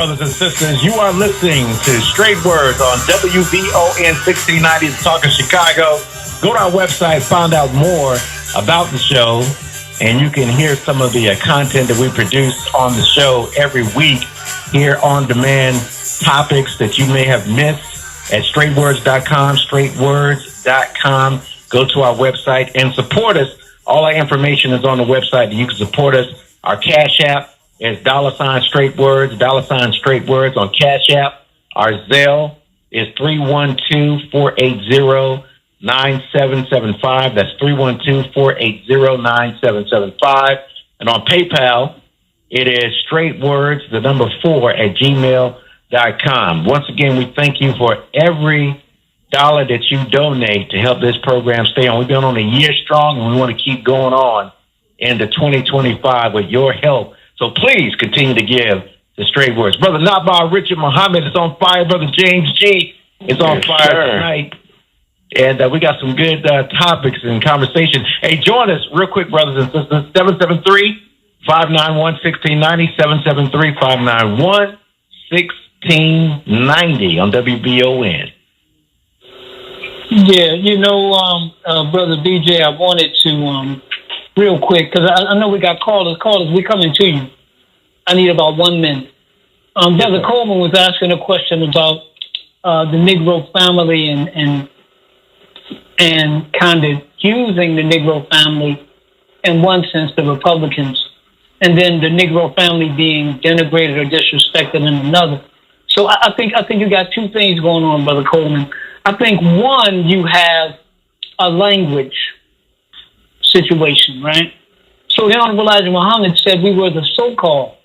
Brothers and sisters, you are listening to Straight Words on WVON 1690, the Talk of Chicago. Go to our website, find out more about the show, and you can hear some of the content that we produce on the show every week here on demand, topics that you may have missed at straightwords.com, straightwords.com. Go to our website and support us. All our information is on the website. You can support us. Our Cash App is $ Straight Words, $ Straight Words on Cash App. Our Zelle is 312-480-9775. That's 312-480-9775. And on PayPal, it is straightwords, 4 at gmail.com. Once again, we thank you for every dollar that you donate to help this program stay on. We've been on a year strong, and we want to keep going on into 2025 with your help. So please continue to give the Straight Words. Brother Naba'a Richard Muhammad is on fire. Brother James G is on fire tonight. And we got some good topics and conversation. Hey, join us real quick, brothers and sisters. 773-591-1690, 773-591-1690 on WVON. Yeah, Brother BJ, I wanted to, real quick, because I know we got callers. We coming to you. I need about 1 minute. Brother Coleman was asking a question about the Negro family and kind of using the Negro family in one sense, the Republicans, and then the Negro family being denigrated or disrespected in another. So I think you got two things going on, Brother Coleman. I think one, you have a language situation, right? So the Honorable Elijah Muhammad said we were the so-called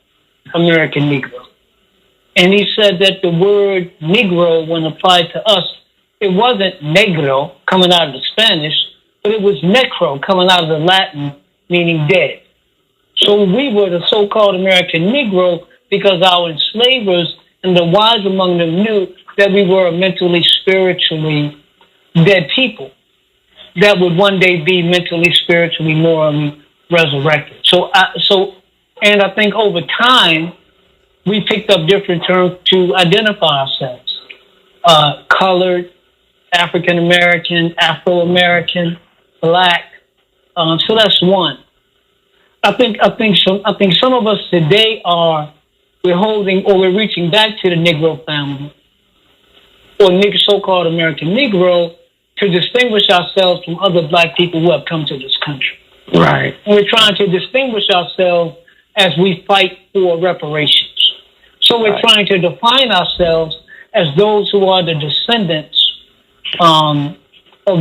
American Negro. And he said that the word Negro, when applied to us, it wasn't negro coming out of the Spanish, but it was necro coming out of the Latin, meaning dead. So we were the so-called American Negro because our enslavers and the wise among them knew that we were a mentally, spiritually dead people that would one day be mentally, spiritually, morally resurrected. And I think over time, we picked up different terms to identify ourselves. Colored, African-American, Afro-American, Black. So that's one. I think some of us today we're reaching back to the Negro family or so-called American Negro to distinguish ourselves from other Black people who have come to this country. Right. And we're trying to distinguish ourselves as we fight for reparations. So we're trying to define ourselves as those who are the descendants of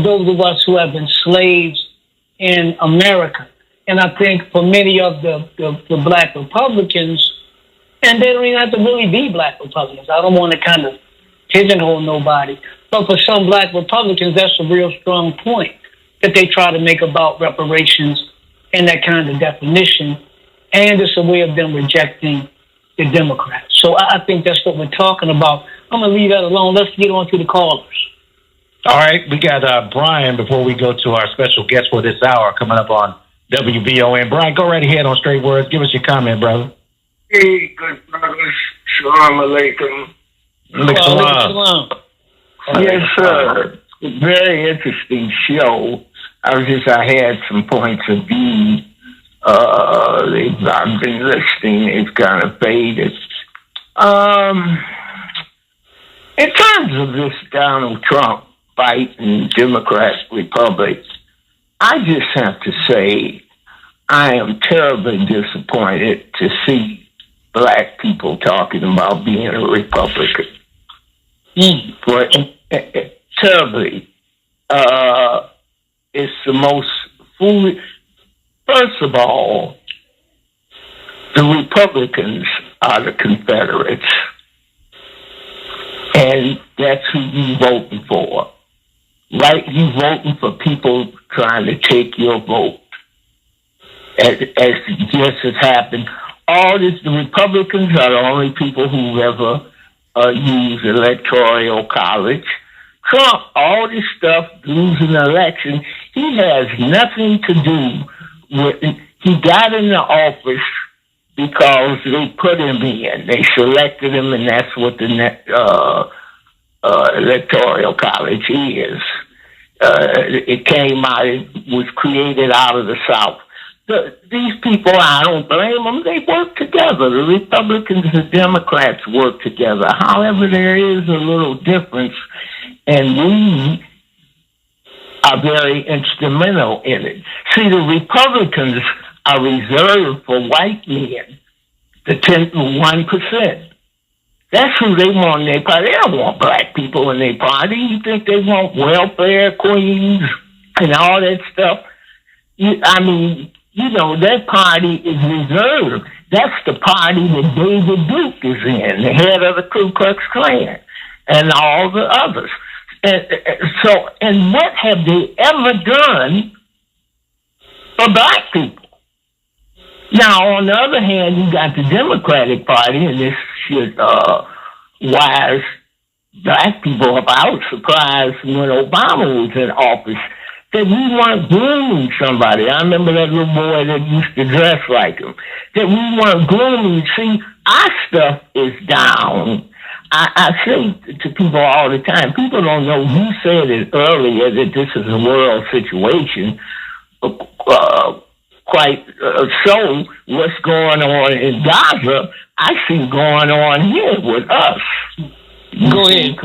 those of us who have been slaves in America. And I think for many of the Black Republicans, and they don't even have to really be Black Republicans. I don't want to kind of pigeonhole nobody. But for some Black Republicans, that's a real strong point that they try to make about reparations and that kind of definition. And it's a way of them rejecting the Democrats. So I think that's what we're talking about. I'm going to leave that alone. Let's get on to the callers. All right. We got Bryant before we go to our special guest for this hour coming up on WVON. Bryant, go right ahead on Straight Words. Give us your comment, brother. Hey, good brothers. Shalom alaikum. Shalom. Yes, sir. Very interesting show. I had some points of view. I've been listening. It's kind of faded. In terms of this Donald Trump fight in Democrat Republic, I just have to say I am terribly disappointed to see Black people talking about being a Republican. Terribly. It's the most foolish. First of all, the Republicans are the Confederates. And that's who you're voting for. Right? You're voting for people trying to take your vote. As just has happened. The Republicans are the only people who ever use electoral college. Trump, all this stuff, losing an election, he has nothing to do with. He got in the office because they put him in. They selected him, and that's what the Electoral College is. It came out, it was created out of the South. These people, I don't blame them. They work together. The Republicans and Democrats work together. However, there is a little difference, and we are very instrumental in it. See, the Republicans are reserved for white men, the 1%. That's who they want in their party. They don't want black people in their party. You think they want welfare queens and all that stuff? That party is reserved. That's the party that David Duke is in, the head of the Ku Klux Klan, and all the others. And what have they ever done for black people? Now, on the other hand, you got the Democratic Party, and this should wise black people up. I was surprised when Obama was in office that we weren't grooming somebody. I remember that little boy that used to dress like him. That we weren't grooming. See, our stuff is down. I say to people all the time, people don't know, you said it earlier that this is a world situation. Quite so, what's going on in Gaza, I see going on here with us. Go ahead.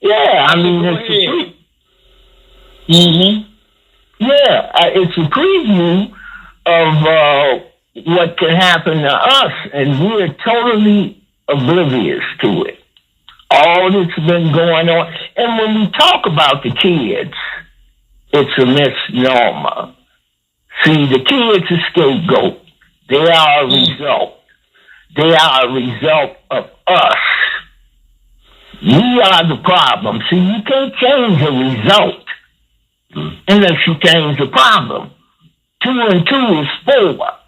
Yeah, I mean, it's a preview of what can happen to us, and we're totally oblivious to it. All that's been going on. And when we talk about the kids, it's a misnomer. See, the kids are scapegoat. They are a result. They are a result of us. We are the problem. See, you can't change a result unless you change the problem. 2 and 2 is 4.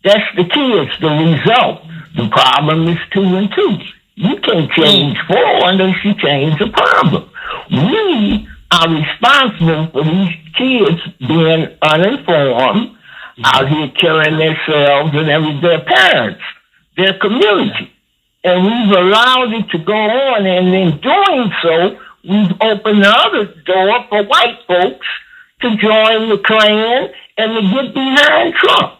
That's the kids, the result. The problem is 2 and 2. You can't change 4 unless you change the problem. We are responsible for these kids being uninformed, out here killing themselves and their parents, their community. And we've allowed it to go on, and in doing so, we've opened the other door for white folks to join the Klan and to get behind Trump.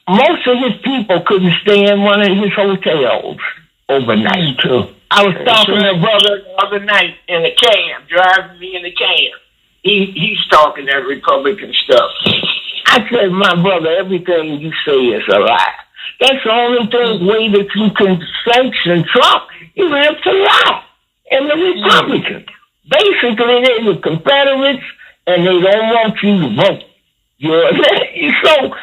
Most of his people couldn't stay in one of his hotels overnight. I was talking to a brother the other night in a cab, driving me in the cab. He's talking that Republican stuff. I said, my brother, everything you say is a lie. That's the only way that you can sanction Trump. He went to lie. And the Republicans, basically, they're the Confederates, and they don't want you to vote. So,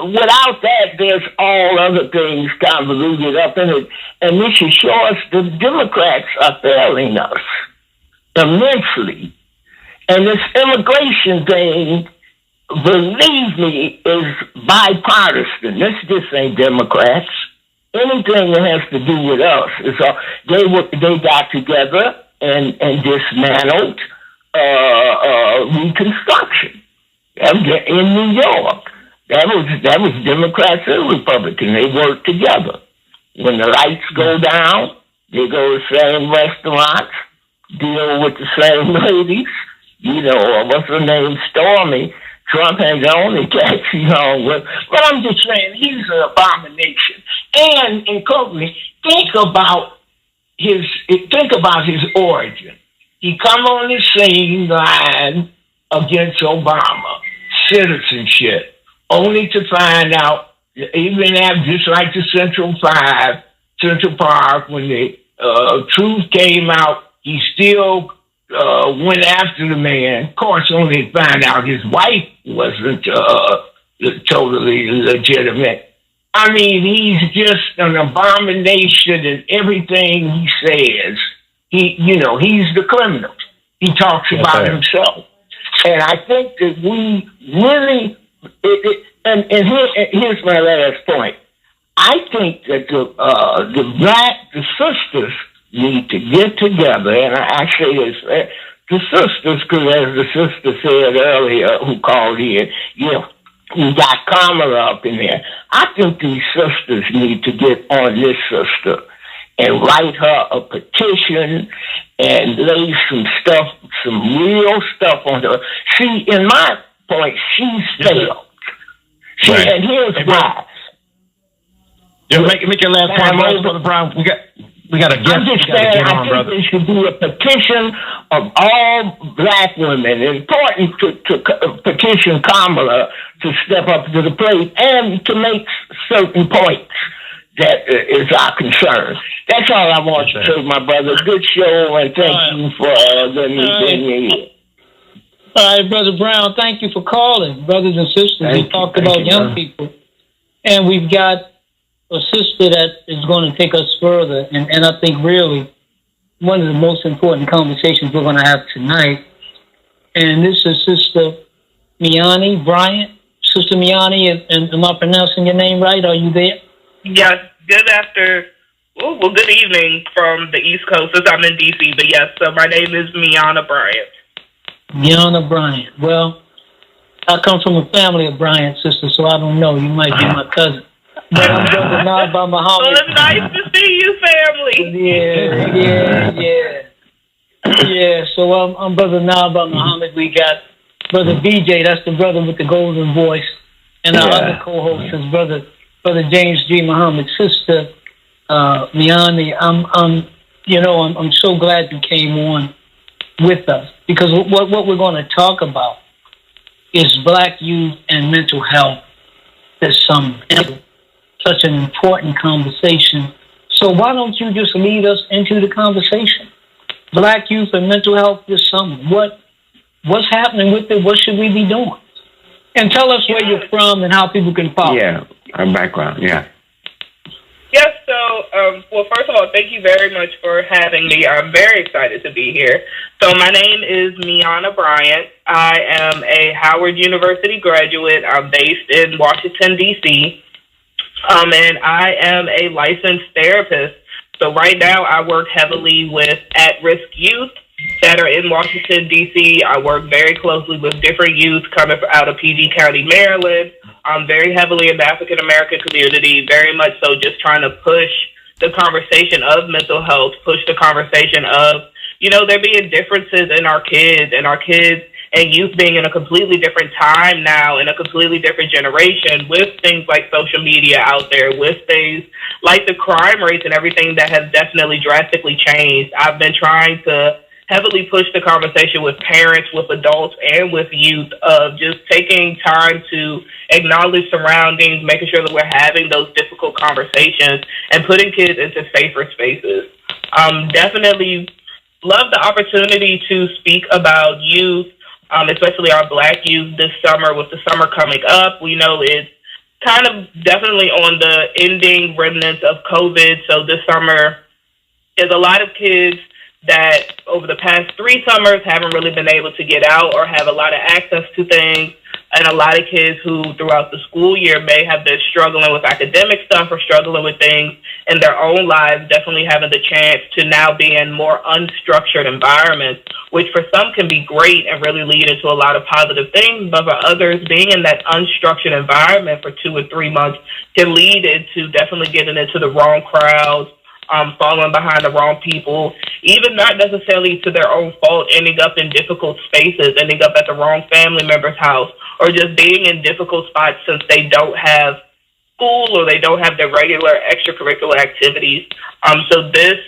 without that, there's all other things convoluted up in it. And this is show us the Democrats are failing us immensely. And this immigration thing, believe me, is bipartisan. This just ain't Democrats. Anything that has to do with us is they got together and dismantled Reconstruction in New York. That was Democrats and Republicans. They worked together. When the lights go down, they go to the same restaurants, deal with the same ladies. What's her name? Stormy. Trump has the only cat she's on with. But I'm just saying, he's an abomination. And in Courtney, think about his origin. He come on the same line against Obama, citizenship, only to find out, even after, just like the Central Park, when the truth came out, he still went after the man. Of course, only to find out his wife wasn't totally legitimate. I mean, he's just an abomination in everything he says. He's the criminal. He talks about himself. And I think that we really, here's my last point. I think that the sisters need to get together, and I say this, the sisters, because as the sister said earlier, who called in, we got Kamala up in there. I think these sisters need to get on this sister and write her a petition and lay some real stuff on her. See, in my point, she's failed. Right. And here's why. Make your last point, Brother Brown. We got a guest. I'm just saying, I think there should be a petition of all black women. It's important to petition Kamala to step up to the plate and to make certain points that is our concern. That's all I want to say, my brother. Good show, and thank you for letting me bring you in. All right, Brother Brown, thank you for calling. Brothers and sisters, we talked about young people, and we've got a sister that is going to take us further, and I think really one of the most important conversations we're going to have tonight, and this is Sister Miani, Bryant. Sister Miani, am I pronouncing your name right? Are you there? Yes, good evening from the East Coast, since I'm in D.C., but yes, so my name is Miana Bryant. Miana Bryant. Well, I come from a family of Bryant, sister, so I don't know. You might be my cousin. But I'm Brother Naba'a Muhammad. Well, it's nice to see you, family. Yeah, so I'm Brother Naba'a Muhammad. We got Brother BJ, that's the brother with the golden voice. And our other co-host is Brother James G. Muhammad. Sister Miani, I'm so glad you came on with us, because what we're going to talk about is black youth and mental health this summer. Such an important conversation. So why don't you just lead us into the conversation? Black youth and mental health this summer. What's happening with it? What should we be doing? And tell us where you're from and how people can follow. Yeah, our background, yeah. Yes, so, well, first of all, thank you very much for having me. I'm very excited to be here. So my name is Miana Bryant. I am a Howard University graduate. I'm based in Washington, D.C., and I am a licensed therapist. So right now I work heavily with at-risk youth that are in Washington, D.C. I work very closely with different youth coming out of PG County, Maryland. I'm very heavily in the African-American community, very much so just trying to push the conversation of mental health, push the conversation of, there being differences in our kids and youth being in a completely different time now, in a completely different generation, with things like social media out there, with things like the crime rates and everything that has definitely drastically changed. I've been trying to heavily push the conversation with parents, with adults, and with youth of just taking time to acknowledge surroundings, making sure that we're having those difficult conversations, and putting kids into safer spaces. Definitely love the opportunity to speak about youth, especially our black youth this summer. With the summer coming up, we know it's kind of definitely on the ending remnants of COVID. So this summer is a lot of kids that over the past 3 summers haven't really been able to get out or have a lot of access to things, and a lot of kids who throughout the school year may have been struggling with academic stuff or struggling with things in their own lives, definitely having the chance to now be in more unstructured environments, which for some can be great and really lead into a lot of positive things, but for others, being in that unstructured environment for 2 or 3 months can lead into definitely getting into the wrong crowds, falling behind the wrong people, even not necessarily to their own fault, ending up in difficult spaces, ending up at the wrong family member's house, or just being in difficult spots since they don't have school or they don't have their regular extracurricular activities. So this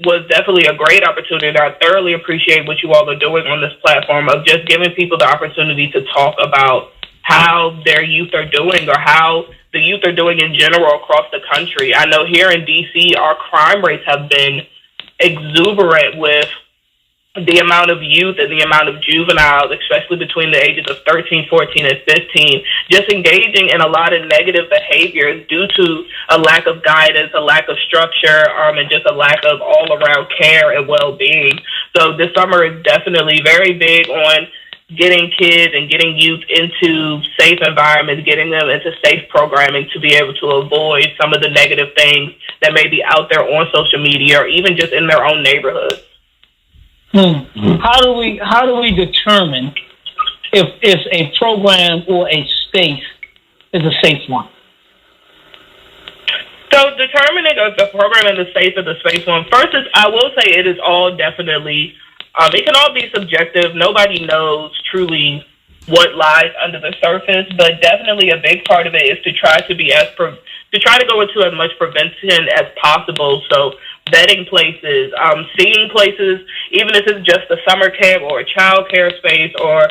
was definitely a great opportunity, and I thoroughly appreciate what you all are doing on this platform of just giving people the opportunity to talk about how their youth are doing or how the youth are doing in general across the country. I know here in D.C., our crime rates have been exuberant with the amount of youth and the amount of juveniles, especially between the ages of 13, 14, and 15, just engaging in a lot of negative behaviors due to a lack of guidance, a lack of structure, and just a lack of all-around care and well-being. So this summer is definitely very big on getting kids and getting youth into safe environments, getting them into safe programming to be able to avoid some of the negative things that may be out there on social media or even just in their own neighborhoods. How do we determine if a program or a space is a safe one? So determining if the program is safe or the safe one, first is I will say it is all definitely, it can all be subjective. Nobody knows truly what lies under the surface, but definitely a big part of it is to try to be to try to go into as much prevention as possible. So vetting places, seeing places, even if it's just a summer camp or a child care space, or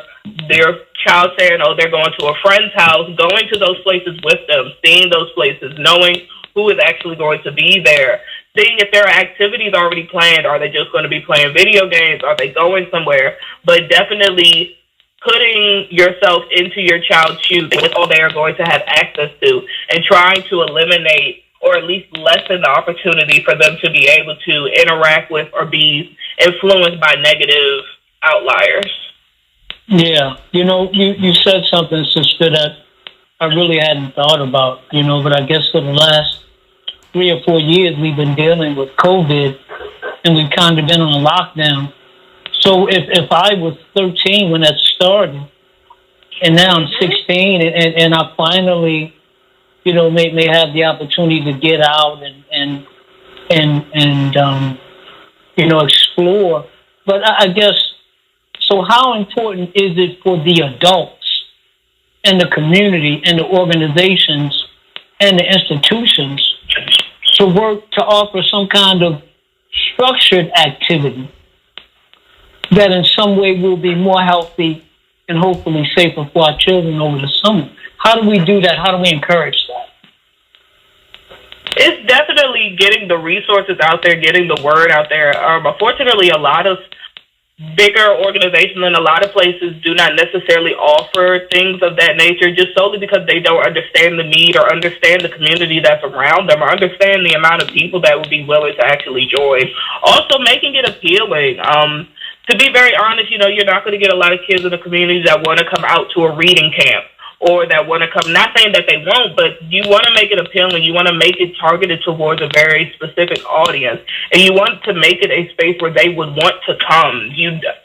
their child saying, oh, they're going to a friend's house, going to those places with them, seeing those places, knowing who is actually going to be there, seeing if there are activities already planned. Are they just going to be playing video games? Are they going somewhere? But definitely putting yourself into your child's shoes with all they are going to have access to, and trying to eliminate or at least lessen the opportunity for them to be able to interact with or be influenced by negative outliers. Yeah, you said something, sister, that I really hadn't thought about, but I guess for the last 3 or 4 years we've been dealing with COVID, and we've kind of been on a lockdown. So if I was 13 when that started, and now I'm 16, and I finally, may have the opportunity to get out and explore. But I guess, so how important is it for the adults and the community and the organizations and the institutions to work to offer some kind of structured activity that in some way will be more healthy and hopefully safer for our children over the summer? How do we do that? How do we encourage that? It's definitely getting the resources out there, getting the word out there. Unfortunately, a lot of bigger organizations and a lot of places do not necessarily offer things of that nature, just solely because they don't understand the need or understand the community that's around them or understand the amount of people that would be willing to actually join. Also, making it appealing. To be very honest, you're not going to get a lot of kids in the community that want to come out to a reading camp, or that want to come, not saying that they won't, but you want to make it appealing. You want to make it targeted towards a very specific audience, and you want to make it a space where they would want to come.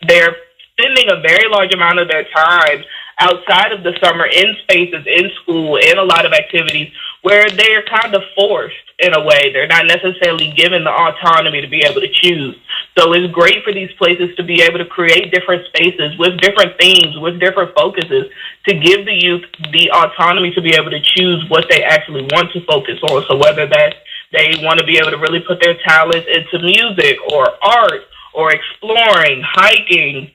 They're spending a very large amount of their time outside of the summer in spaces, in school, in a lot of activities where they're kind of forced in a way. They're not necessarily given the autonomy to be able to choose. So it's great for these places to be able to create different spaces with different themes, with different focuses, to give the youth the autonomy to be able to choose what they actually want to focus on. So whether that they want to be able to really put their talents into music or art, or exploring, hiking,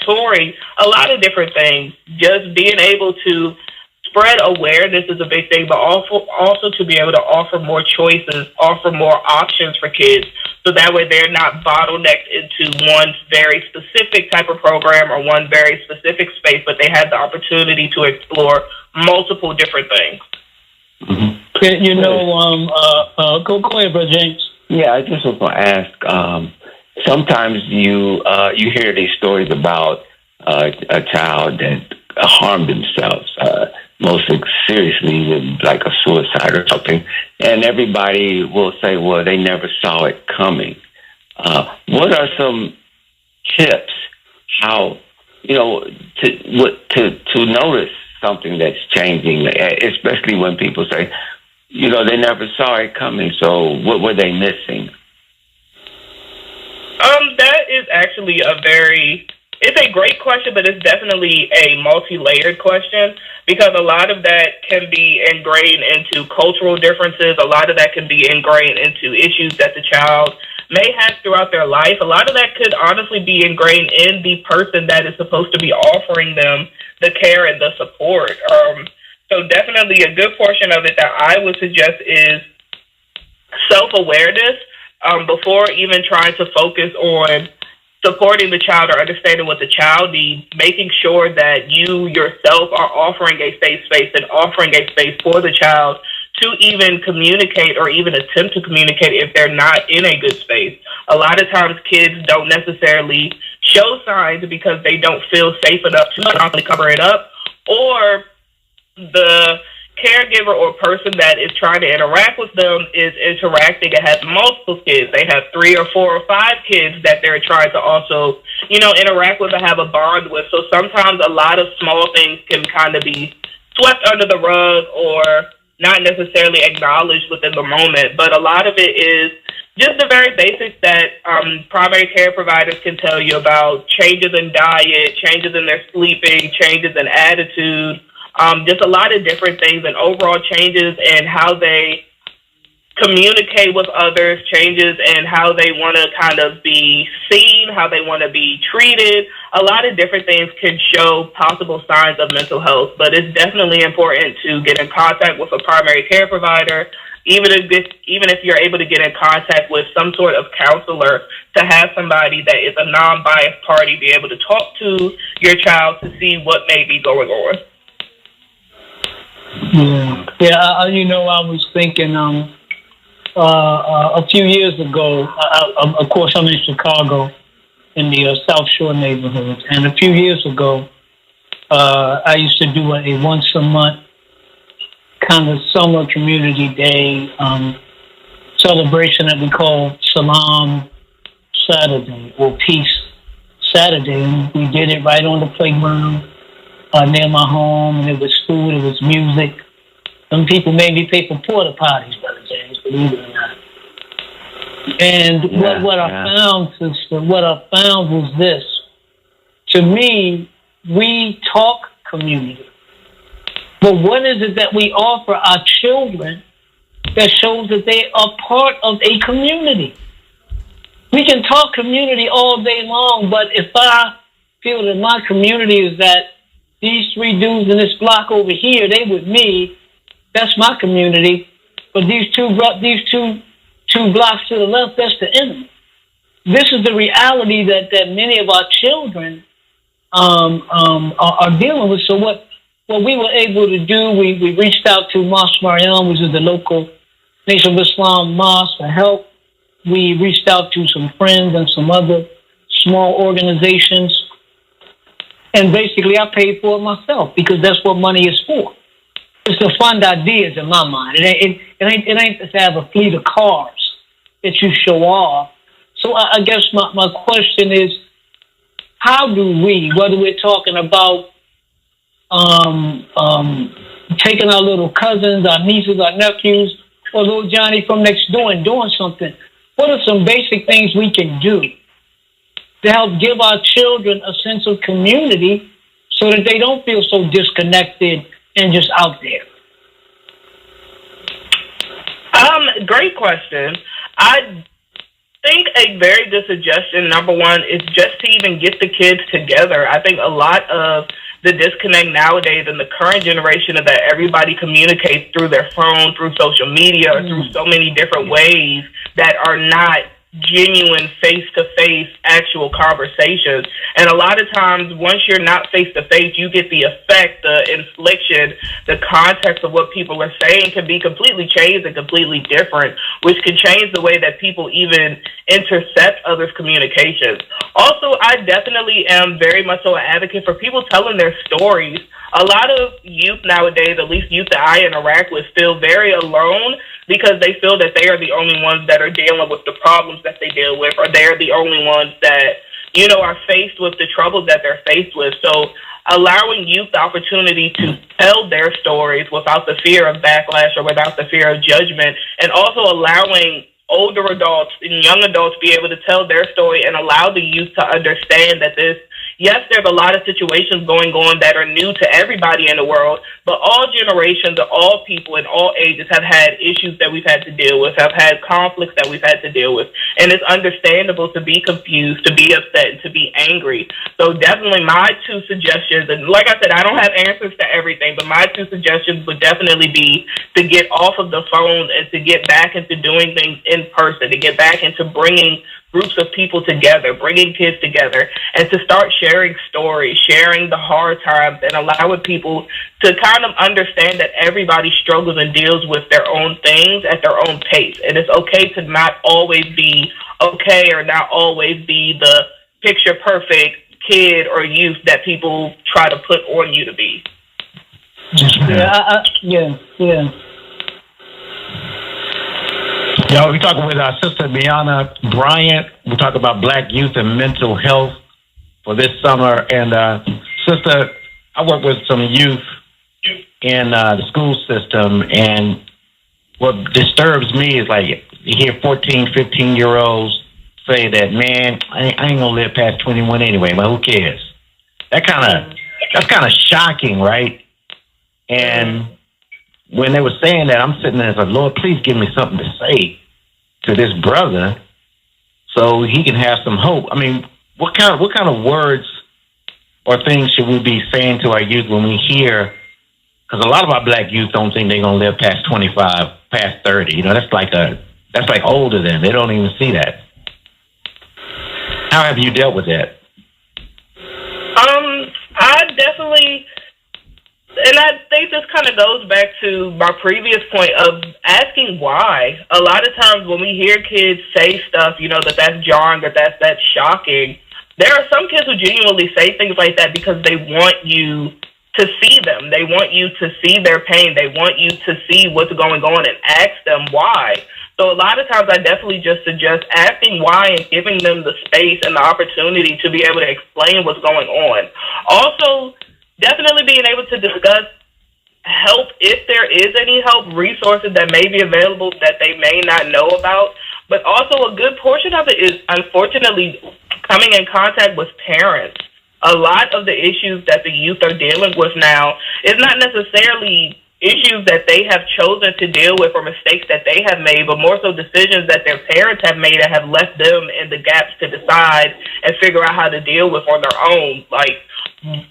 touring, a lot of different things. Just being able to spread awareness is a big thing, but also to be able to offer more choices, offer more options for kids, so that way they're not bottlenecked into one very specific type of program or one very specific space, but they have the opportunity to explore multiple different things. Mm-hmm. Go ahead, Brother James. Yeah, I just was going to ask, sometimes you hear these stories about a child that harmed themselves, most seriously, like a suicide or something, and everybody will say, well, they never saw it coming. What are some tips how, to notice something that's changing, especially when people say, they never saw it coming, so what were they missing? That is actually it's a great question, but it's definitely a multi-layered question, because a lot of that can be ingrained into cultural differences. A lot of that can be ingrained into issues that the child may have throughout their life. A lot of that could honestly be ingrained in the person that is supposed to be offering them the care and the support. So definitely a good portion of it that I would suggest is self-awareness. Before even trying to focus on supporting the child or understanding what the child needs, making sure that you yourself are offering a safe space and offering a space for the child to even communicate or even attempt to communicate if they're not in a good space. A lot of times kids don't necessarily show signs because they don't feel safe enough to not only cover it up, or the caregiver or person that is trying to interact with them is interacting and has multiple kids. They have 3 or 4 or 5 kids that they're trying to also, interact with and have a bond with. So sometimes a lot of small things can kind of be swept under the rug or not necessarily acknowledged within the moment. But a lot of it is just the very basics that primary care providers can tell you about: changes in diet, changes in their sleeping, changes in attitude, just a lot of different things, and overall changes in how they communicate with others, changes in how they want to kind of be seen, how they want to be treated. A lot of different things can show possible signs of mental health, but it's definitely important to get in contact with a primary care provider, even if you're able to get in contact with some sort of counselor, to have somebody that is a non-biased party be able to talk to your child to see what may be going on. Yeah. I was thinking a few years ago, of course, I'm in Chicago in the South Shore neighborhood. And a few years ago, I used to do a once a month kind of summer community day celebration that we call Salam Saturday or Peace Saturday. And we did it right on the playground near my home. And it was food, it was music. Some people made me pay for porta potties, Brother James, believe it or not. And what I found, sister, was this. To me, we talk community. But what is it that we offer our children that shows that they are part of a community? We can talk community all day long, but if I feel that my community is that these 3 dudes in this block over here, they with me, that's my community. But these two blocks to the left, that's the enemy. This is the reality that many of our children are dealing with. So what we were able to do, we reached out to Mosque Mariam, which is the local Nation of Islam mosque, for help. We reached out to some friends and some other small organizations. And basically I paid for it myself because that's what money is for. It's to fund ideas in my mind. It ain't to have a fleet of cars that you show off. So I guess my question is, how do we, whether we're talking about taking our little cousins, our nieces, our nephews, or little Johnny from next door and doing something, what are some basic things we can do to help give our children a sense of community so that they don't feel so disconnected and just out there? Great question. I think a very good suggestion, number one, is just to even get the kids together. I think a lot of the disconnect nowadays in the current generation is that everybody communicates through their phone, through social media, or through so many different ways that are not genuine face-to-face actual conversations. And a lot of times, once you're not face-to-face, you get the effect, the infliction, the context of what people are saying can be completely changed and completely different, which can change the way that people even intercept others' communications. Also, I definitely am very much so an advocate for people telling their stories. A lot of youth nowadays, at least youth that I interact with, feel very alone because they feel that they are the only ones that are dealing with the problems that they deal with, or they're the only ones that, are faced with the troubles that they're faced with. So allowing youth the opportunity to tell their stories without the fear of backlash or without the fear of judgment, and also allowing older adults and young adults be able to tell their story and allow the youth to understand that yes, there's a lot of situations going on that are new to everybody in the world, but all generations, all people in all ages have had issues that we've had to deal with, have had conflicts that we've had to deal with. And it's understandable to be confused, to be upset, and to be angry. So definitely my 2 suggestions, and like I said, I don't have answers to everything, but my 2 suggestions would definitely be to get off of the phone and to get back into doing things in person, to get back into bringing groups of people together, bringing kids together, and to start sharing stories, sharing the hard times, and allowing people to kind of understand that everybody struggles and deals with their own things at their own pace. And it's okay to not always be okay or not always be the picture-perfect kid or youth that people try to put on you to be. Yeah. We're talking with our sister Miana Bryant. We're talking about Black youth and mental health for this summer. And sister, I work with some youth in the school system, and what disturbs me is like you hear 14, 15-year-olds say that, man, I ain't gonna live past 21 anyway, but who cares? That's kind of shocking, right? And when they were saying that, I'm sitting there and like, Lord, please give me something to say to this brother so he can have some hope. I mean, what kind of words or things should we be saying to our youth when we hear? Because a lot of our Black youth don't think they're gonna live past 25, past 30. You know, that's like older than. They don't even see that. How have you dealt with that? I definitely, and I think this kind of goes back to my previous point of asking why. A lot of times when we hear kids say stuff, you know, that's jarring, that's shocking, there are some kids who genuinely say things like that because they want you to see them. They want you to see their pain. They want you to see what's going on and ask them why. So a lot of times I definitely just suggest asking why and giving them the space and the opportunity to be able to explain what's going on. Also, definitely being able to discuss help, if there is any help, resources that may be available that they may not know about. But also a good portion of it is, unfortunately, coming in contact with parents. A lot of the issues that the youth are dealing with now is not necessarily issues that they have chosen to deal with or mistakes that they have made, but more so decisions that their parents have made that have left them in the gaps to decide and figure out how to deal with on their own, like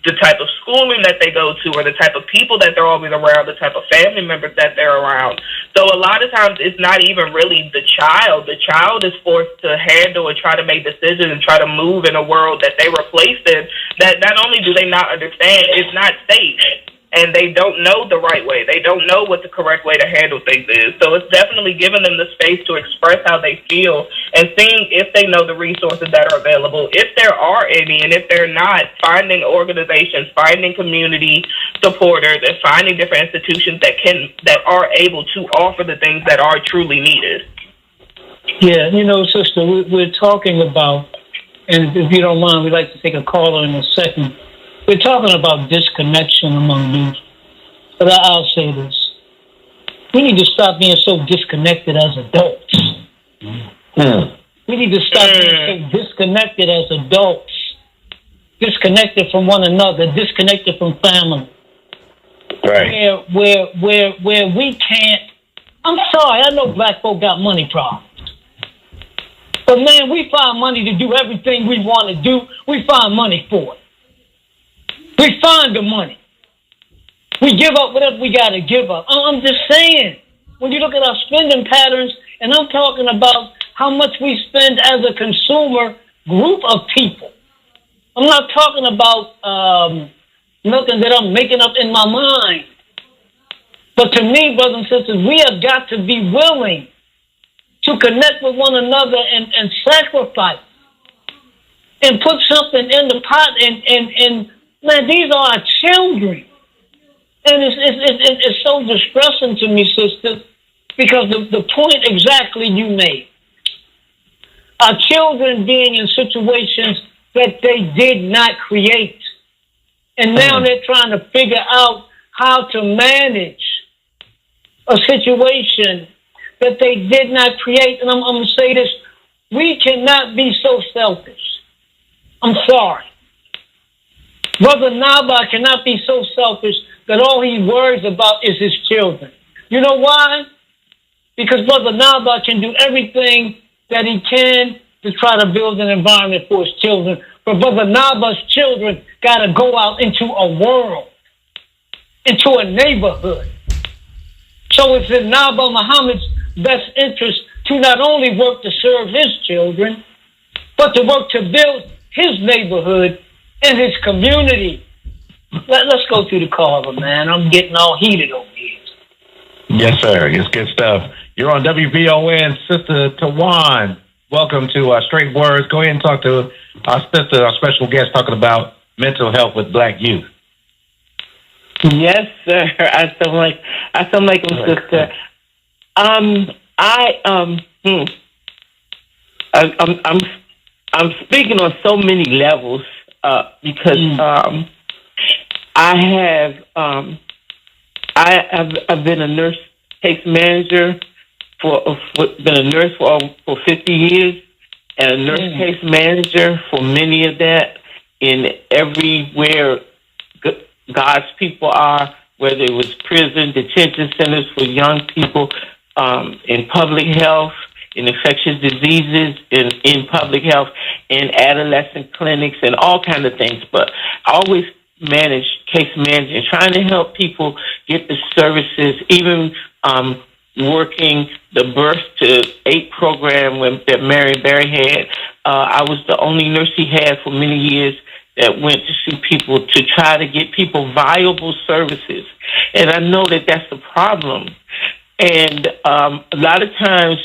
the type of schooling that they go to or the type of people that they're always around, the type of family members that they're around. So a lot of times it's not even really the child. The child is forced to handle and try to make decisions and try to move in a world that they were placed in that not only do they not understand, it's not safe. And they don't know the right way. They don't know what the correct way to handle things is. So it's definitely giving them the space to express how they feel and seeing if they know the resources that are available, if there are any, and if they're not, finding organizations, finding community supporters, and finding different institutions that are able to offer the things that are truly needed. Yeah, you know, sister, we're talking about, and if you don't mind, we'd like to take a caller in a second. We're talking about disconnection among youth, but I'll say this. We need to stop being so disconnected as adults. We need to stop being so disconnected as adults, disconnected from one another, disconnected from family. Right. Where we can't, I'm sorry, I know Black folk got money problems. But man, we find money to do everything we want to do. We find money for it. We find the money. We give up whatever we got to give up. I'm just saying, when you look at our spending patterns, and I'm talking about how much we spend as a consumer group of people. I'm not talking about nothing that I'm making up in my mind. But to me, brothers and sisters, we have got to be willing to connect with one another and sacrifice and put something in the pot and man, these are our children. And it's so distressing to me, sister, because the point exactly you made. Our children being in situations that they did not create. And now they're trying to figure out how to manage a situation that they did not create. And I'm going to say this. We cannot be so selfish. I'm sorry. Brother Naba'a cannot be so selfish that all he worries about is his children. You know why? Because Brother Naba'a can do everything that he can to try to build an environment for his children. But Brother Naba''s children got to go out into a world, into a neighborhood. So it's in Naba'a Muhammad's best interest to not only work to serve his children, but to work to build his neighborhood and his community. Let's go through the caller, man. I'm getting all heated over here. Yes, sir. It's good stuff. You're on WVON, Sister Tawan. Welcome to Straight Words. Go ahead and talk to our sister, our special guest, talking about mental health with Black youth. Yes, sir. I sound like a sister. I'm speaking on so many levels because I've been a nurse case manager been a nurse for 50 years and a nurse case manager for many of that in everywhere God's people are, whether it was prison, detention centers for young people, in public health, in infectious diseases, in public health, in adolescent clinics, and all kinds of things. But I always case managing, trying to help people get the services, even working the Birth to 8 program that Mary Berry had. I was the only nurse he had for many years that went to see people to try to get people viable services. And I know that that's the problem. And a lot of times,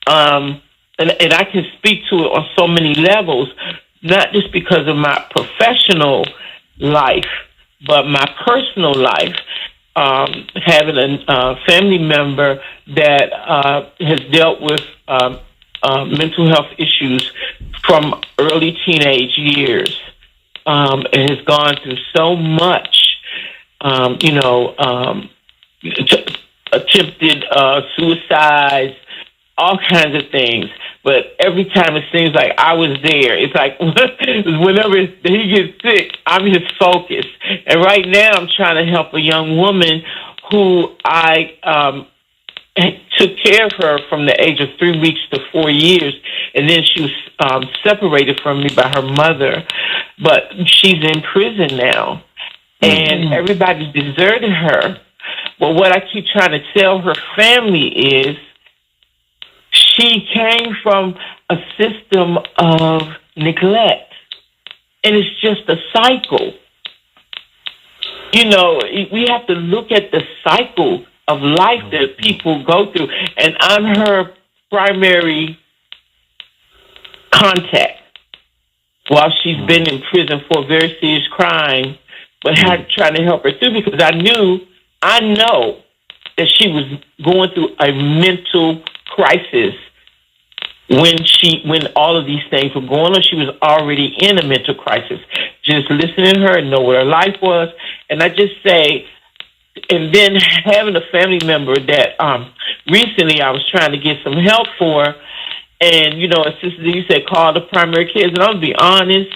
and I can speak to it on so many levels, not just because of my professional life, but my personal life, having a family member that has dealt with mental health issues from early teenage years, and has gone through so much, attempted suicides, all kinds of things. But every time it seems like I was there, it's like whenever he gets sick, I'm his focus. And right now I'm trying to help a young woman who I took care of her from the age of 3 weeks to 4 years. And then she was separated from me by her mother. But she's in prison now. And everybody deserted her. But what I keep trying to tell her family is, she came from a system of neglect, and it's just a cycle. We have to look at the cycle of life that people go through, and I'm her primary contact while she's been in prison for a very serious crime, but trying to help her through because I know that she was going through a mental crisis when all of these things were going on. She was already in a mental crisis. Just listening to her and know what her life was. And I just say, and then having a family member that recently I was trying to get some help for, and, as Sister D said, call the primary cares. And I'll be honest,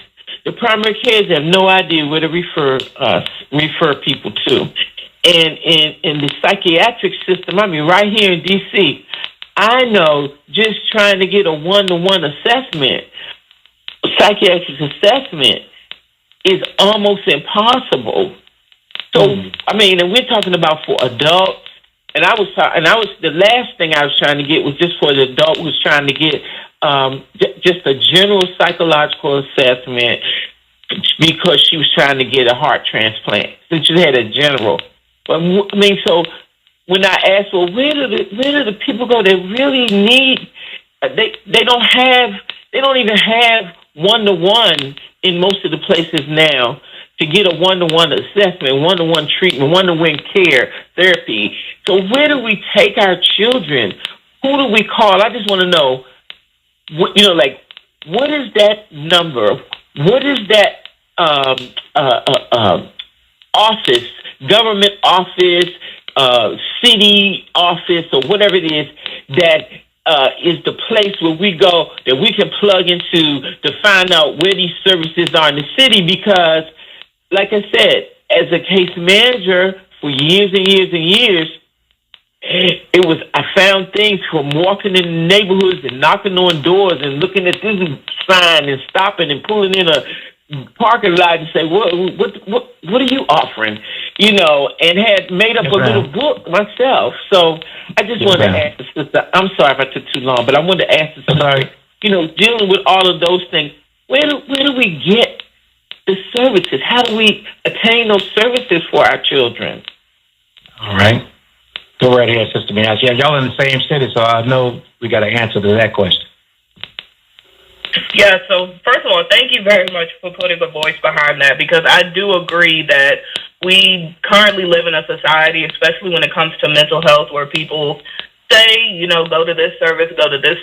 the primary cares have no idea where to refer people to. And in the psychiatric system, right here in D.C., I know just trying to get a one-to-one assessment, psychiatric assessment, is almost impossible. So, and we're talking about for adults, and the last thing I was trying to get was just for the adult who was trying to get just a general psychological assessment because she was trying to get a heart transplant. So she had a general. But so when I asked, well, where do the people go that really need? They don't even have one-to-one in most of the places now to get a one-to-one assessment, one-to-one treatment, one-to-one care, therapy. So where do we take our children? Who do we call? I just want to know, what is that number? What is that office, government office, city office, or whatever it is that is the place where we go that we can plug into to find out where these services are in the city? Because, like I said, as a case manager for years and years and years, I found things from walking in the neighborhoods and knocking on doors and looking at this sign and stopping and pulling in a parking lot and say, what are you offering? And had made up a little book myself. So I just wanted to ask the sister, I'm sorry if I took too long, but I wanted to ask the sister, dealing with all of those things, where do we get the services? How do we attain those services for our children? All right. Go right ahead, Sister Miana. Yeah, y'all in the same city, so I know we got an answer to that question. Yeah, so first of all, thank you very much for putting a voice behind that, because I do agree that we currently live in a society, especially when it comes to mental health, where people say, go to this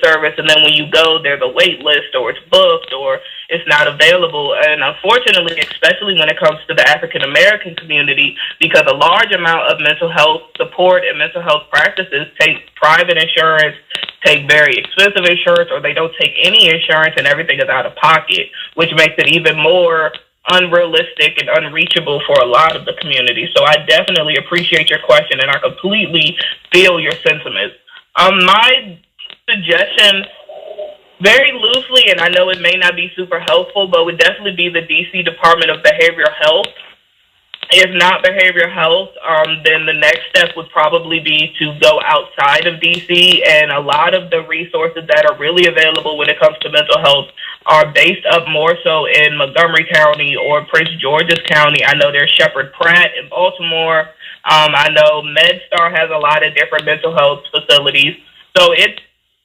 service, and then when you go, there's a wait list, or it's booked, or it's not available. And unfortunately, especially when it comes to the African American community, because a large amount of mental health support and mental health practices take private insurance, take very expensive insurance, or they don't take any insurance, and everything is out of pocket, which makes it even more unrealistic and unreachable for a lot of the community. So I definitely appreciate your question, and I completely feel your sentiments. My suggestion, very loosely, and I know it may not be super helpful, but would definitely be the D.C. Department of Behavioral Health. If not behavioral health, then the next step would probably be to go outside of D.C., and a lot of the resources that are really available when it comes to mental health are based up more so in Montgomery County or Prince George's County. I know there's Shepherd Pratt in Baltimore. I know MedStar has a lot of different mental health facilities. So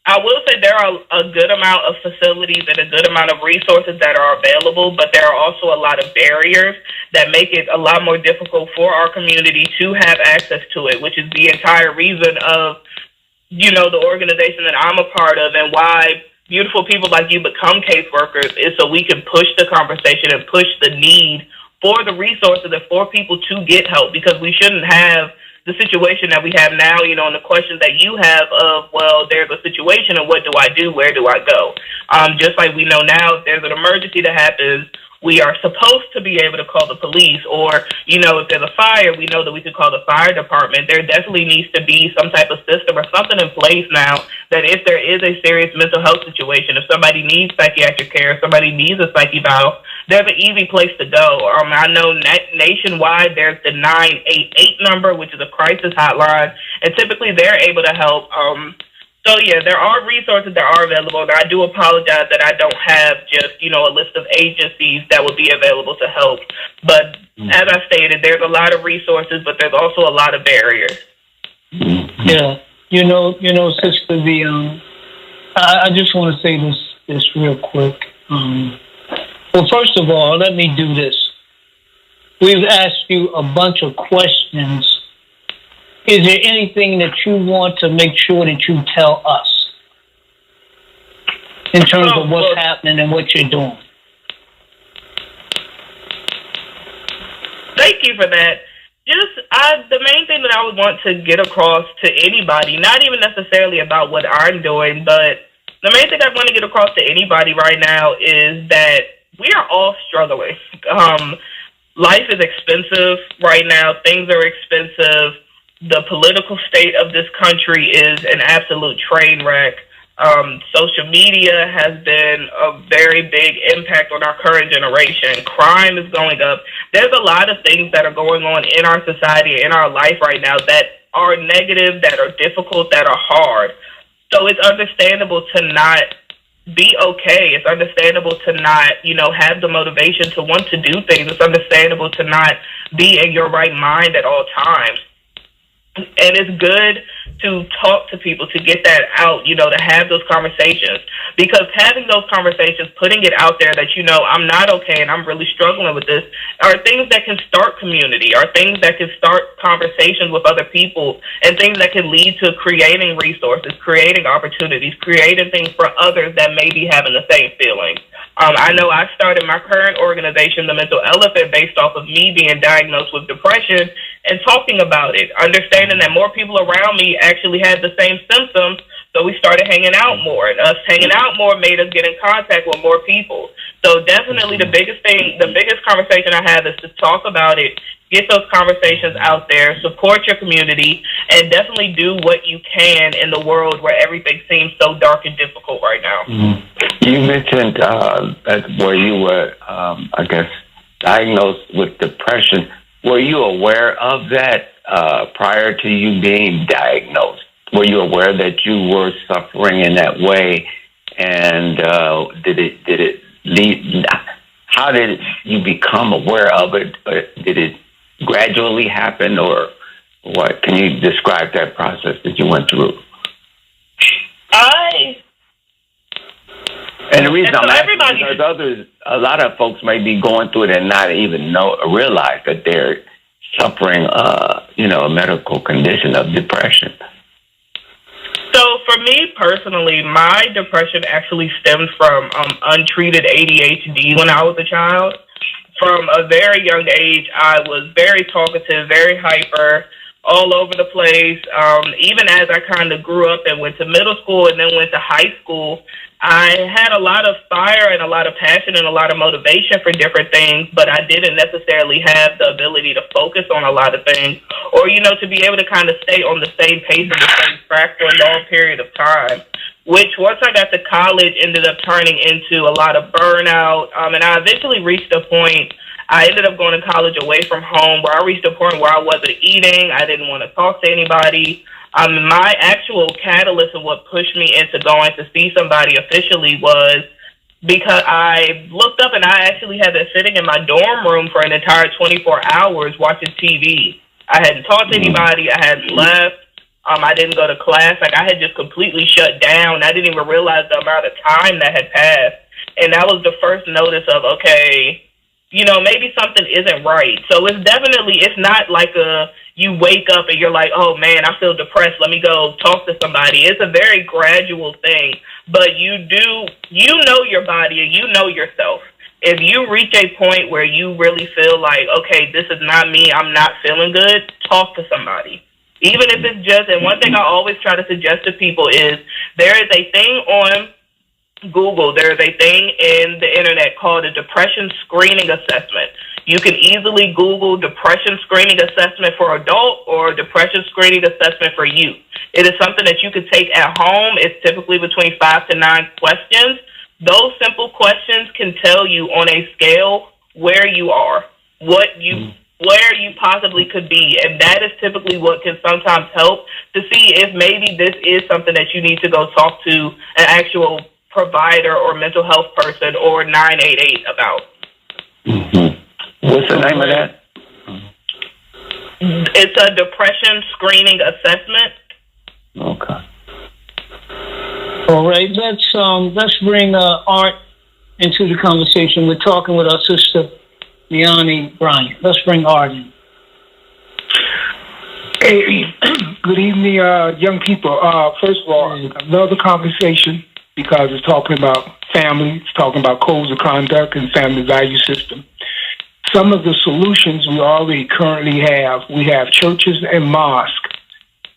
I will say there are a good amount of facilities and a good amount of resources that are available, but there are also a lot of barriers that make it a lot more difficult for our community to have access to it, which is the entire reason of, the organization that I'm a part of, and why beautiful people like you become caseworkers, is so we can push the conversation and push the need for the resources and for people to get help, because we shouldn't have the situation that we have now, and the question that you have of, well, there's a situation and what do I do? Where do I go? Just like we know now, if there's an emergency that happens, we are supposed to be able to call the police, or, if there's a fire, we know that we could call the fire department. There definitely needs to be some type of system or something in place now that if there is a serious mental health situation, if somebody needs psychiatric care, if somebody needs a psych eval, there's an easy place to go. I know nationwide there's the 988 number, which is a crisis hotline, and typically they're able to help. So, yeah, there are resources that are available, and I do apologize that I don't have just, a list of agencies that would be available to help. But as I stated, there's a lot of resources, but there's also a lot of barriers. Yeah. Sister, I just want to say this real quick. Well, first of all, let me do this. We've asked you a bunch of questions. Is there anything that you want to make sure that you tell us in terms of what's happening and what you're doing? Thank you for that. The main thing that I would want to get across to anybody, not even necessarily about what I'm doing, but the main thing I want to get across to anybody right now is that we are all struggling. Life is expensive right now. Things are expensive. The political state of this country is an absolute train wreck. Social media has been a very big impact on our current generation. Crime is going up. There's a lot of things that are going on in our society, in our life right now, that are negative, that are difficult, that are hard. So it's understandable to not be okay. It's understandable to not, have the motivation to want to do things. It's understandable to not be in your right mind at all times. And it's good to talk to people, to get that out, to have those conversations. Because having those conversations, putting it out there that, I'm not okay and I'm really struggling with this, are things that can start community, are things that can start conversations with other people, and things that can lead to creating resources, creating opportunities, creating things for others that may be having the same feelings. I know I started my current organization, The Mental Elephant, based off of me being diagnosed with depression and talking about it, understanding that more people around me actually had the same symptoms, so we started hanging out more, and us hanging out more made us get in contact with more people. So definitely the biggest conversation I have is to talk about it, get those conversations out there, support your community, and definitely do what you can in the world where everything seems so dark and difficult right now. You mentioned where you were, diagnosed with depression. Were you aware of that prior to you being diagnosed? Were you aware that you were suffering in that way? And did it lead? How did you become aware of it? Did it gradually happen, or what? Can you describe that process that you went through? And the reason I'm asking is because a lot of folks may be going through it and not even realize that they're suffering, a medical condition of depression? So for me personally, my depression actually stemmed from untreated ADHD when I was a child. From a very young age, I was very talkative, very hyper, all over the place. Even as I kind of grew up and went to middle school and then went to high school, I had a lot of fire and a lot of passion and a lot of motivation for different things, but I didn't necessarily have the ability to focus on a lot of things or, to be able to kind of stay on the same pace and the same track for a long period of time, which once I got to college ended up turning into a lot of burnout. And I eventually reached a point, I ended up going to college away from home where I reached a point where I wasn't eating. I didn't want to talk to anybody. My actual catalyst of what pushed me into going to see somebody officially was because I looked up and I actually had been sitting in my dorm room for an entire 24 hours watching TV. I hadn't talked to anybody. I hadn't left. I didn't go to class. Like, I had just completely shut down. I didn't even realize the amount of time that had passed. And that was the first notice of, okay, maybe something isn't right. So it's not like you wake up and you're like, oh man, I feel depressed, let me go talk to somebody. It's a very gradual thing, but you know your body and you know yourself. If you reach a point where you really feel like, okay, this is not me, I'm not feeling good, talk to somebody. Even if it's just, and one thing I always try to suggest to people is there is a thing on Google, there is a thing in the internet called a depression screening assessment. You can easily Google depression screening assessment for adult or depression screening assessment for youth. It is something that you could take at home. It's typically between 5 to 9 questions. Those simple questions can tell you on a scale where you are, where you possibly could be. And that is typically what can sometimes help to see if maybe this is something that you need to go talk to an actual provider or mental health person or 988 about. Mm-hmm. What's the name of that? It's a depression screening assessment. Okay. All right, let's bring Art into the conversation. We're talking with our sister, Miani Bryant. Let's bring Art in. Hey, good evening, young people. First of all, I love the conversation because it's talking about family, it's talking about codes of conduct and family value system. Some of the solutions we already currently have, we have churches and mosques.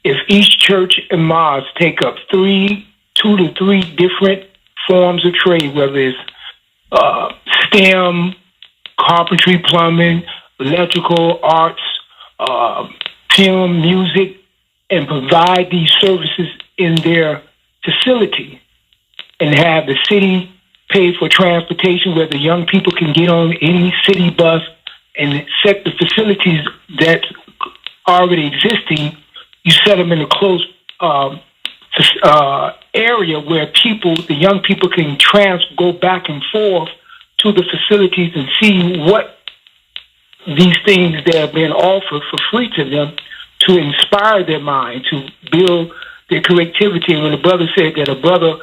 If each church and mosque take up 2 to 3 different forms of trade, whether it's STEM, carpentry, plumbing, electrical, arts, film, music, and provide these services in their facility and have the city pay for transportation where the young people can get on any city bus and set the facilities that's already existing. You set them in a close area where the young people can go back and forth to the facilities and see what these things that are being offered for free to them to inspire their mind, to build their creativity. And when the brother said that a brother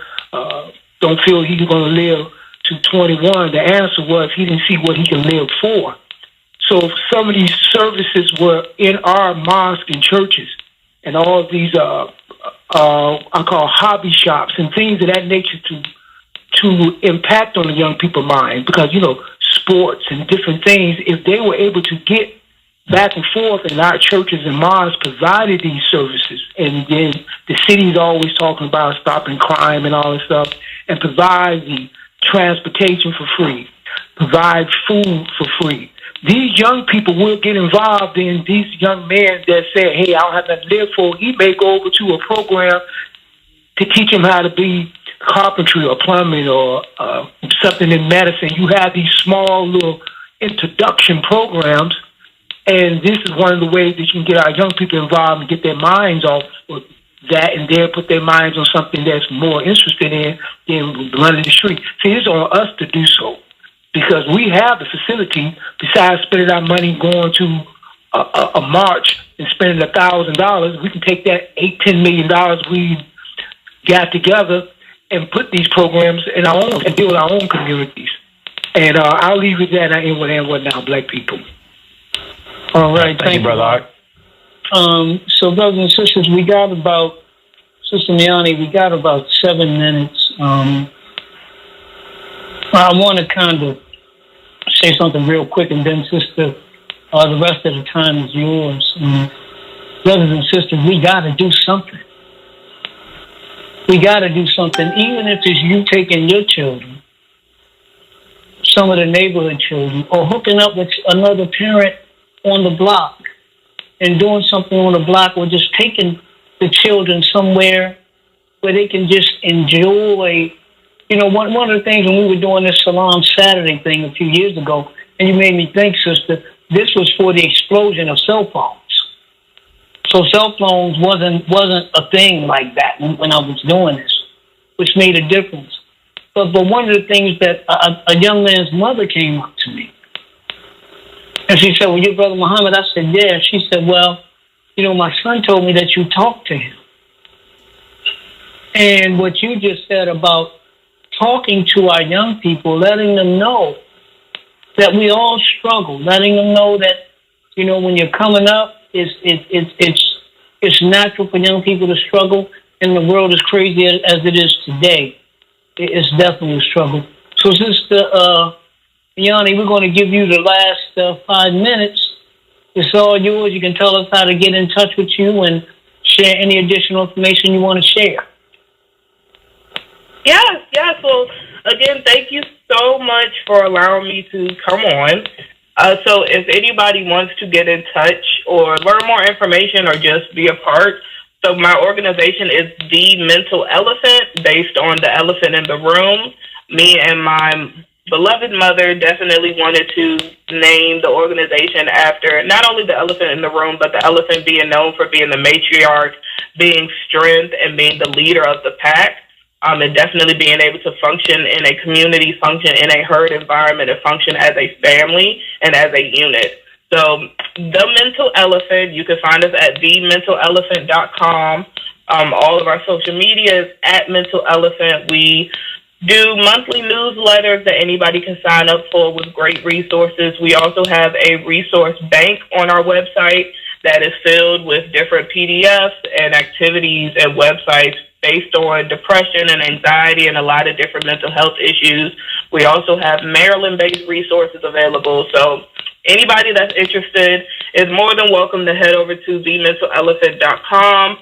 don't feel he's going to live to 21, the answer was he didn't see what he can live for. So some of these services were in our mosques and churches and all of these I call hobby shops and things of that nature to impact on the young people's mind, because sports and different things, if they were able to get back and forth, and our churches and mosques provided these services, and then the city's always talking about stopping crime and all this stuff, and provide the transportation for free, provide food for free. These young people will get involved in these young men that say, hey, I don't have nothing to live for. He may go over to a program to teach him how to be carpentry or plumbing or something in medicine. You have these small little introduction programs, and this is one of the ways that you can get our young people involved and get their minds off of that, and they'll put their minds on something that's more interested in than running the street. See, it's on us to do so, because we have the facility. Besides spending our money going to a march and spending $1,000, we can take that $8-10 million we got together and put these programs in our own and build our own communities. And I'll leave it there. And I end what now, black people. All right. Thank you, Brother Art. So, brothers and sisters, we got about, Sister Miani, we got about 7 minutes. I want to kind of say something real quick, and then, Sister, the rest of the time is yours. Brothers and sisters, we got to do something. We got to do something, even if it's you taking your children, some of the neighborhood children, or hooking up with another parent on the block and doing something on the block, or just taking the children somewhere where they can just enjoy. You know, one of the things when we were doing this Salam Saturday thing a few years ago, and you made me think, sister, this was for the explosion of cell phones. So cell phones wasn't a thing like that when I was doing this, which made a difference. But one of the things that a young man's mother came up to me, and she said, "Well, your brother Muhammad?" I said, "Yeah." She said, "Well, you know, my son told me that you talked to him." And what you just said about talking to our young people, letting them know that we all struggle, letting them know that, you know, when you're coming up, it's natural for young people to struggle, and the world is crazy as it is today. It's definitely a struggle. So, Sister Miani, we're going to give you the last 5 minutes. It's all yours. You can tell us how to get in touch with you and share any additional information you want to share. Yes. Well, again, thank you so much for allowing me to come on. So if anybody wants to get in touch or learn more information or just be a part, so my organization is The Mental Elephant, based on the elephant in the room. Me and my beloved mother definitely wanted to name the organization after not only the elephant in the room, but the elephant being known for being the matriarch, being strength, and being the leader of the pack. And definitely being able to function in a community, function in a herd environment, and function as a family and as a unit. So The Mental Elephant, you can find us at thementalelephant.com. All of our social media is at Mental Elephant. We do monthly newsletters that anybody can sign up for with great resources. We also have a resource bank on our website that is filled with different PDFs and activities and websites based on depression and anxiety and a lot of different mental health issues. We also have Maryland-based resources available. So anybody that's interested is more than welcome to head over to thementalelephant.com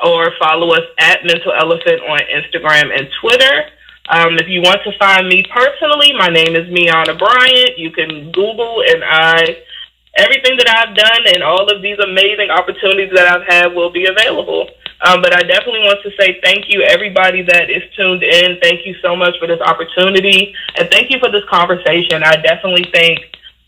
or follow us at Mental Elephant on Instagram and Twitter. If you want to find me personally, my name is Miana Bryant. You can Google, and everything that I've done and all of these amazing opportunities that I've had will be available. But I definitely want to say thank you, everybody that is tuned in. Thank you so much for this opportunity, and thank you for this conversation. I definitely think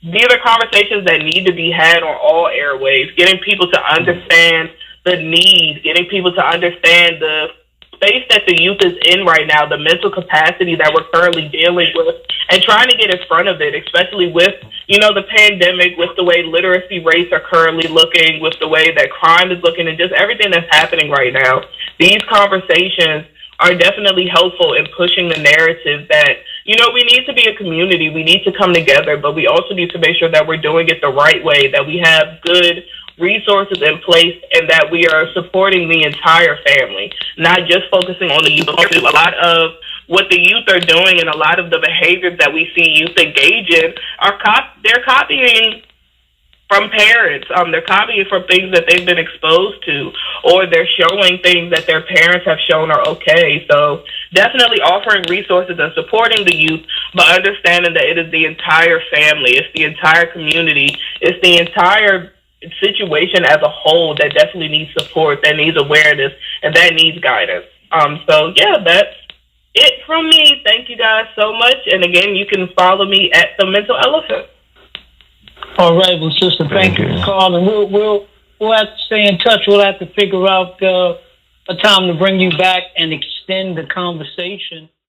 these are conversations that need to be had on all airwaves, getting people to understand the need, getting people to understand the space that the youth is in right now, the mental capacity that we're currently dealing with, and trying to get in front of it, especially with, you know, the pandemic, with the way literacy rates are currently looking, with the way that crime is looking, and just everything that's happening right now. These conversations are definitely helpful in pushing the narrative that, you know, we need to be a community, we need to come together, but we also need to make sure that we're doing it the right way, that we have good resources in place, and that we are supporting the entire family, not just focusing on the youth. A lot of what the youth are doing and a lot of the behaviors that we see youth engage in are they're copying from parents. They're copying from things that they've been exposed to, or they're showing things that their parents have shown are okay. So definitely offering resources and supporting the youth, but understanding that it is the entire family, it's the entire community, it's the entire situation as a whole that definitely needs support, that needs awareness, and that needs guidance. So yeah, that's it from me. Thank you guys so much. And again, you can follow me at The Mental Elephant. All right, well, sister, thank you for calling. We'll have to stay in touch. We'll have to figure out a time to bring you back and extend the conversation.